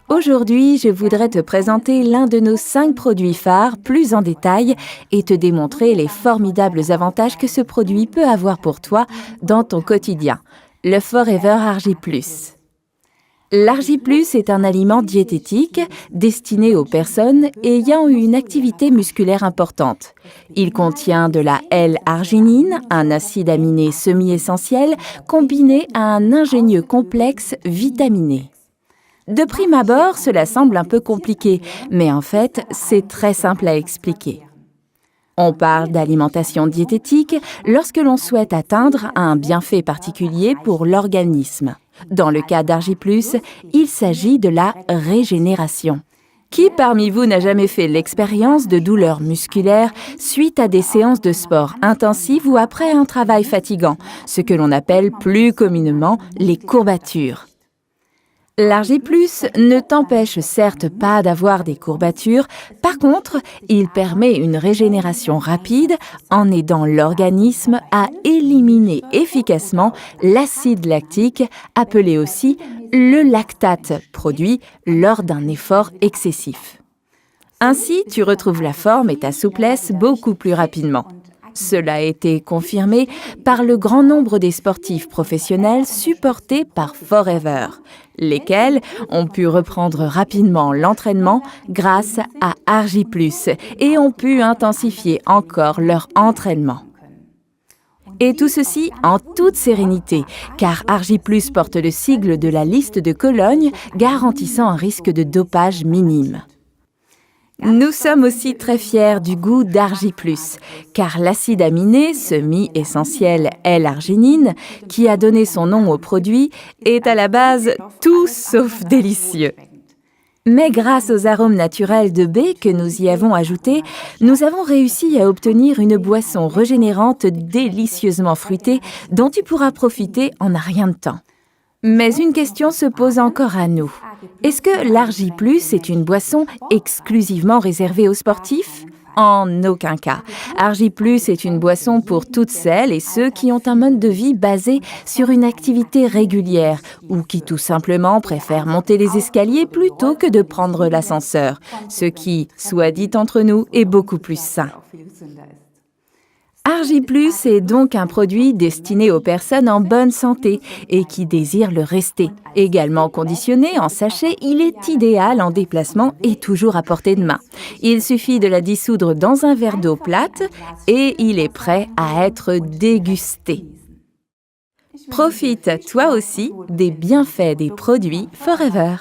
Aujourd'hui, je voudrais te présenter l'un de nos 5 produits phares plus en détail et te démontrer les formidables avantages que ce produit peut avoir pour toi dans ton quotidien, le Forever Argi Plus. L'Argi Plus est un aliment diététique destiné aux personnes ayant une activité musculaire importante. Il contient de la L-arginine, un acide aminé semi-essentiel combiné à un ingénieux complexe vitaminé. De prime abord, cela semble un peu compliqué, mais en fait, c'est très simple à expliquer. On parle d'alimentation diététique lorsque l'on souhaite atteindre un bienfait particulier pour l'organisme. Dans le cas d'Argi Plus, il s'agit de la régénération. Qui parmi vous n'a jamais fait l'expérience de douleurs musculaires suite à des séances de sport intensives ou après un travail fatigant, ce que l'on appelle plus communément les courbatures? L'Argi Plus ne t'empêche certes pas d'avoir des courbatures, par contre, il permet une régénération rapide en aidant l'organisme à éliminer efficacement l'acide lactique, appelé aussi le lactate, produit lors d'un effort excessif. Ainsi, tu retrouves la forme et ta souplesse beaucoup plus rapidement. Cela a été confirmé par le grand nombre des sportifs professionnels supportés par Forever, lesquels ont pu reprendre rapidement l'entraînement grâce à Argi Plus et ont pu intensifier encore leur entraînement. Et tout ceci en toute sérénité, car Argi Plus porte le sigle de la liste de Cologne garantissant un risque de dopage minime. Nous sommes aussi très fiers du goût d'Argi Plus, car l'acide aminé semi-essentiel L-arginine, qui a donné son nom au produit, est à la base tout sauf délicieux. Mais grâce aux arômes naturels de baie que nous y avons ajoutés, nous avons réussi à obtenir une boisson régénérante délicieusement fruitée dont tu pourras profiter en un rien de temps. Mais une question se pose encore à nous. Est-ce que l'Argi Plus est une boisson exclusivement réservée aux sportifs? En aucun cas. Argi Plus est une boisson pour toutes celles et ceux qui ont un mode de vie basé sur une activité régulière ou qui tout simplement préfèrent monter les escaliers plutôt que de prendre l'ascenseur, ce qui, soit dit entre nous, est beaucoup plus sain. Argi Plus est donc un produit destiné aux personnes en bonne santé et qui désirent le rester. Également conditionné en sachet, il est idéal en déplacement et toujours à portée de main. Il suffit de la dissoudre dans un verre d'eau plate et il est prêt à être dégusté. Profite toi aussi des bienfaits des produits Forever.